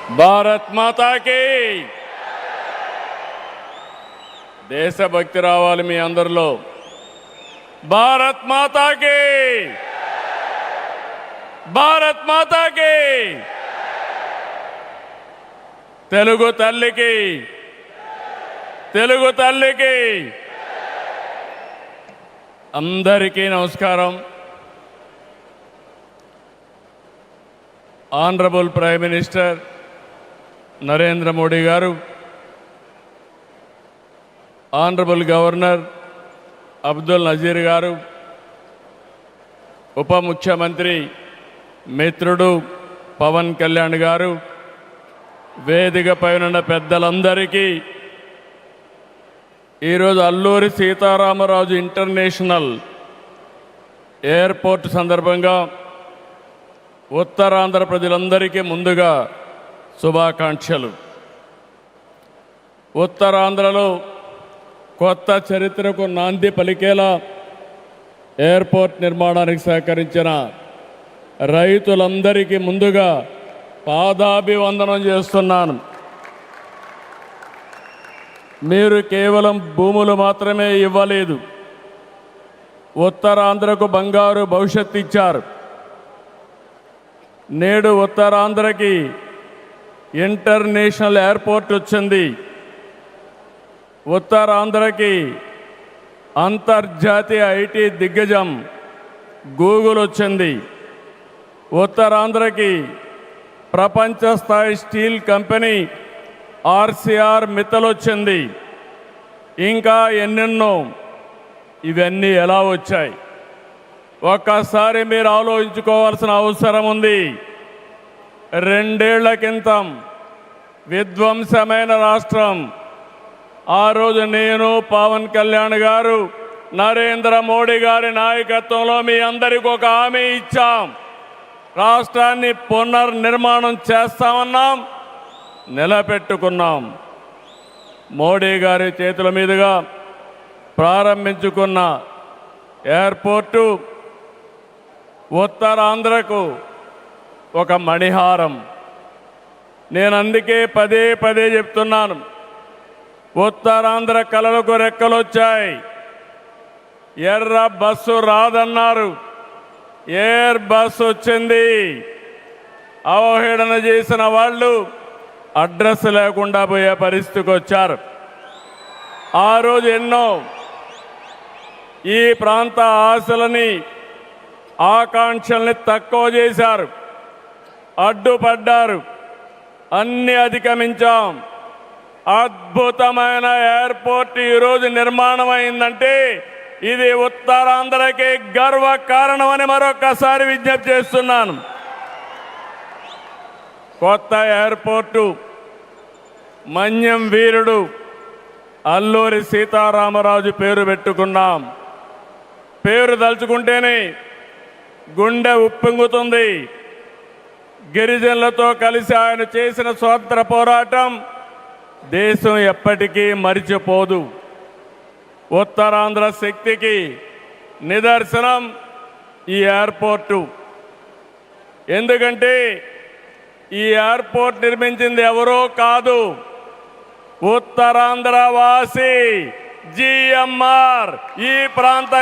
భారత్ మాతాకి దేశభక్తి రావాలి మీ అందరిలో. భారత్ మాతాకి, భారత్ మాతాకి, తెలుగు తల్లికి, తెలుగు తల్లికి అందరికీ నమస్కారం. Honourable prime minister Narendra Modi గారు, ఆనరబుల్ గవర్నర్ అబ్దుల్ నజీర్ గారు, ఉప ముఖ్యమంత్రి మిత్రుడు పవన్ కళ్యాణ్ గారు, వేదికపై ఉన్న పెద్దలందరికీ ఈరోజు అల్లూరి సీతారామరాజు ఇంటర్నేషనల్ ఎయిర్పోర్ట్ సందర్భంగా ఉత్తరాంధ్ర ప్రజలందరికీ ముందుగా శుభాకాంక్షలు. ఉత్తరాంధ్రలో కొత్త చరిత్రకు నాంది పలికేలా ఎయిర్పోర్ట్ నిర్మాణానికి సహకరించిన రైతులందరికీ ముందుగా పాదాభివందనం చేస్తున్నాను. మీరు కేవలం భూములు మాత్రమే ఇవ్వలేదు, ఉత్తరాంధ్రకు బంగారు భవిష్యత్తు ఇచ్చారు. నేడు ఉత్తరాంధ్రకి ఇంటర్నేషనల్ ఎయిర్పోర్ట్ వచ్చింది. ఉత్తరాంధ్రకి అంతర్జాతీయ ఐటీ దిగ్గజం గూగుల్ వచ్చింది. ఉత్తరాంధ్రకి ప్రపంచ స్థాయి స్టీల్ కంపెనీ ఆర్సీఆర్ మిత్తల్ వచ్చింది. ఇంకా ఎన్నెన్నో. ఇవన్నీ ఎలా వచ్చాయి? ఒక్కసారి మీరు ఆలోచించుకోవాల్సిన అవసరం ఉంది. 2 ఏళ్ల క్రితం విధ్వంసమైన రాష్ట్రం. ఆ రోజు నేను, పవన్ కళ్యాణ్ గారు, నరేంద్ర మోడీ గారి నాయకత్వంలో మీ అందరికీ ఒక హామీ ఇచ్చాం. రాష్ట్రాన్ని పునర్నిర్మాణం చేస్తామన్నాం, నిలబెట్టుకున్నాం. మోడీ గారి చేతుల మీదుగా ప్రారంభించుకున్న ఎయిర్పోర్టు ఉత్తరాంధ్రకు ఒక మణిహారం. నేను అందుకే పదే పదే చెప్తున్నాను, ఉత్తరాంధ్ర కళలకు రెక్కలొచ్చాయి. ఎర్ర బస్సు రాదన్నారు, ఎయిర్ బస్సు వచ్చింది. అవహేళన చేసిన వాళ్ళు అడ్రస్ లేకుండా పోయే పరిస్థితికి వచ్చారు. ఆ రోజు ఎన్నో ఈ ప్రాంత ఆశలని, ఆకాంక్షల్ని తక్కువ చేశారు, అడ్డుపడ్డారు. అన్ని అధిగమించాం. అద్భుతమైన ఎయిర్పోర్ట్ ఈరోజు నిర్మాణం అయిందంటే ఇది ఉత్తరాంధ్రకి గర్వ కారణమని మరొకసారి విజ్ఞప్తి చేస్తున్నాను. కొత్త ఎయిర్పోర్టు మన్యం వీరుడు అల్లూరి సీతారామరాజు పేరు పెట్టుకున్నాం. పేరు తలుచుకుంటేనే గుండె ఉప్పొంగుతుంది. గిరిజనులతో కలిసి ఆయన చేసిన స్వాతంత్ర పోరాటం దేశం ఎప్పటికీ మరిచిపోదు. ఉత్తరాంధ్ర శక్తికి నిదర్శనం ఈ ఎయిర్పోర్టు. ఎందుకంటే ఈ ఎయిర్పోర్ట్ నిర్మించింది ఎవరో కాదు, ఉత్తరాంధ్ర వాసి జిఎంఆర్, ఈ ప్రాంత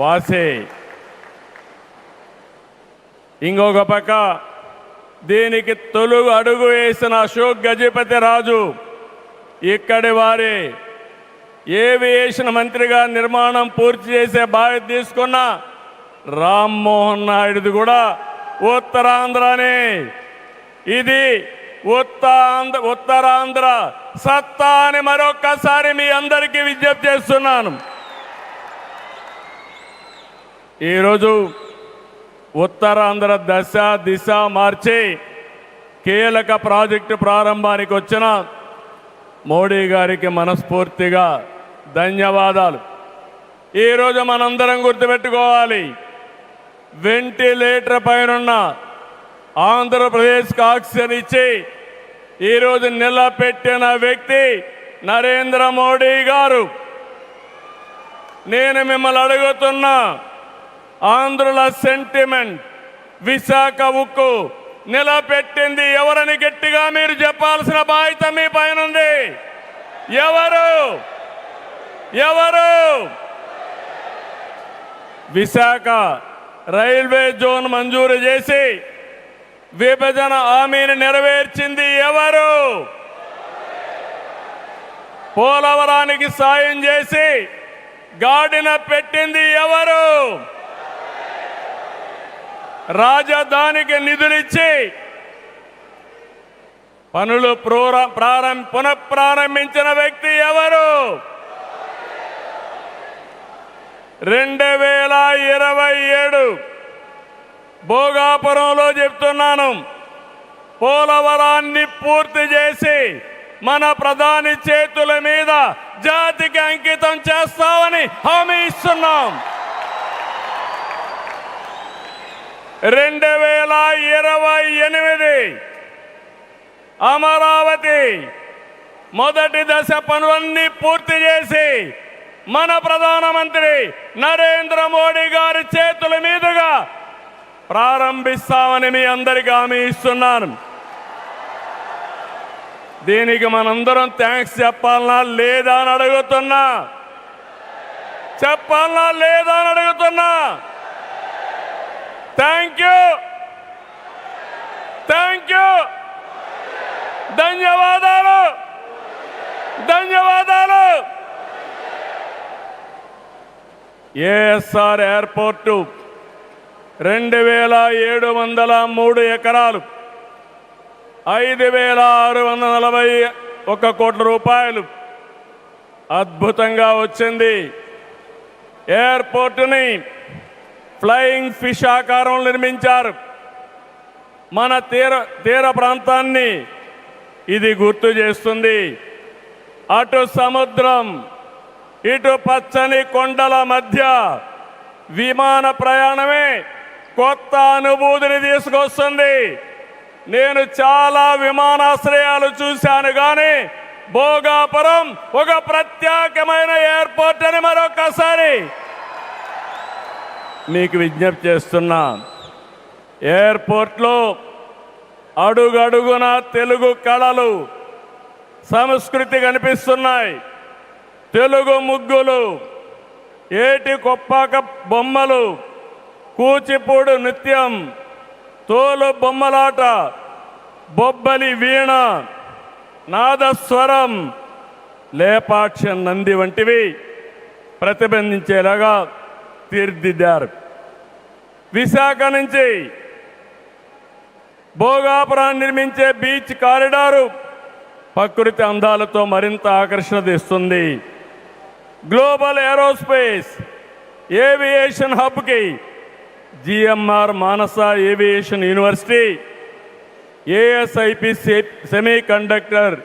వాసి. ఇంకొక పక్క దీనికి తొలుగు అడుగు వేసిన అశోక్ గజపతి రాజు ఇక్కడి వారే. ఏవియేషన్ మంత్రిగా నిర్మాణం పూర్తి చేసే బాధ్యత తీసుకున్న రామ్మోహన్ నాయుడుది కూడా ఉత్తరాంధ్రనే. ఇది ఉత్తరాంధ్ర సత్తా అని మరొక్కసారి మీ అందరికీ విజ్ఞప్తి చేస్తున్నాను. ఈరోజు ఉత్తరాంధ్ర దశ దిశ మార్చి కీలక ప్రాజెక్టు ప్రారంభానికి వచ్చిన మోడీ గారికి మనస్ఫూర్తిగా ధన్యవాదాలు. ఈరోజు మనందరం గుర్తుపెట్టుకోవాలి, వెంటిలేటర్ పైన ఆంధ్రప్రదేశ్కి ఆక్సిజన్ ఇచ్చి ఈరోజు నిలబెట్టిన వ్యక్తి నరేంద్ర మోడీ గారు. నేను మిమ్మల్ని అడుగుతున్నా, ఆంధ్రుల సెంటిమెంట్, విశాఖ ఉక్కు నిలబెట్టింది ఎవరని గట్టిగా మీరు చెప్పాల్సిన బాధ్యత మీ పైన ఉంది. ఎవరు? ఎవరు? విశాఖ రైల్వే జోన్ మంజూరు చేసి విభజన హామీని నెరవేర్చింది ఎవరు? పోలవరానికి సాయం చేసి గాడిన పెట్టింది ఎవరు? రాజధానికి నిధులిచ్చి పనులు పునఃప్రారంభించిన వ్యక్తి ఎవరు? 2027 భోగాపురంలో చెప్తున్నాను, పోలవరాన్ని పూర్తి చేసి మన ప్రధాని చేతుల మీద జాతికి అంకితం చేస్తామని హామీ ఇస్తున్నాం. 2028 అమరావతి మొదటి దశ పనులన్నీ పూర్తి చేసి మన ప్రధానమంత్రి నరేంద్ర మోడీ గారి చేతుల మీదుగా ప్రారంభిస్తామని మీ అందరికీ హామీ ఇస్తున్నాను. దీనికి మనందరం థ్యాంక్స్ చెప్పాలనా లేదా అని అడుగుతున్నా. చెప్పాలనా లేదా అని అడుగుతున్నా. థ్యాంక్ యూ, థ్యాంక్ యూ, ధన్యవాదాలు, ధన్యవాదాలు. ఏఎస్ఆర్ ఎయిర్పోర్టు 2703 ఎకరాలు, 5641 కోట్ల రూపాయలు అద్భుతంగా వచ్చింది. ఎయిర్పోర్టుని ఫ్లయింగ్ ఫిష్ ఆకారంలో నిర్మించారు. మన తీర ప్రాంతాన్ని ఇది గుర్తు చేస్తుంది. అటు సముద్రం, ఇటు పచ్చని కొండల మధ్య విమాన ప్రయాణమే కొత్త అనుభూతిని తీసుకొస్తుంది. నేను చాలా విమానాశ్రయాలు చూశాను, కానీ భోగాపురం ఒక ప్రత్యేకమైన ఎయిర్పోర్ట్ అని మరొకసారి మీకు విజ్ఞప్తి చేస్తున్నా. ఎయిర్పోర్ట్లో అడుగడుగున తెలుగు కళలు, సంస్కృతి కనిపిస్తున్నాయి. తెలుగు ముగ్గులు, ఏటి కొప్పాక బొమ్మలు, కూచిపూడి నృత్యం, తోలు బొమ్మలాట, బొబ్బలి వీణ, నాదస్వరం, లేపాక్ష నంది వంటివి ప్రతిబింబించేలాగా తీర్చిదిద్దారు. విశాఖ నుంచి భోగాపురాన్ని నిర్మించే బీచ్ కారిడారు ప్రకృతి అందాలతో మరింత ఆకర్షణ తెస్తుంది. గ్లోబల్ ఏరోస్పేస్ ఏవియేషన్ హబ్కి GMR Manasa aviation university, ASIP semiconductor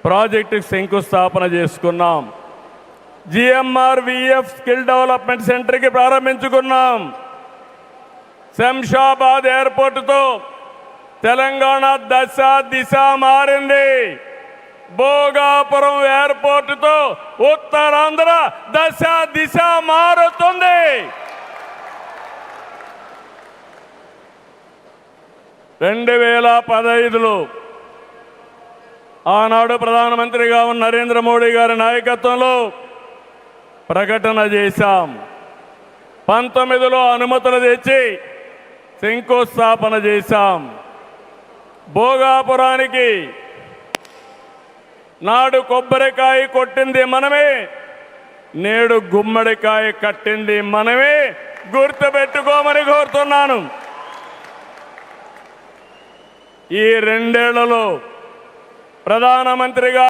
ప్రాజెక్టుకు శంకుస్థాపన చేసుకున్నాం. జిఎంఆర్ విఎఫ్ స్కిల్ డెవలప్మెంట్ సెంటర్కి ప్రారంభించుకున్నాం. శంషాబాద్ ఎయిర్పోర్టుతో తెలంగాణ దశ దిశ మారింది. భోగాపురం ఎయిర్పోర్టుతో ఉత్తరాంధ్ర దశ దిశ మారుతుంది. 2015లో ఆనాడు ప్రధానమంత్రిగా ఉన్న నరేంద్ర మోడీ గారి నాయకత్వంలో ప్రకటన చేశాం. 19లో అనుమతులు తెచ్చి శంకుస్థాపన చేశాం. భోగాపురానికి నాడు కొబ్బరికాయ కొట్టింది మనమే, నేడు గుమ్మడికాయ కట్టింది మనమే. గుర్తుపెట్టుకోమని కోరుతున్నాను. ఈ 2 ఏళ్లలో ప్రధానమంత్రిగా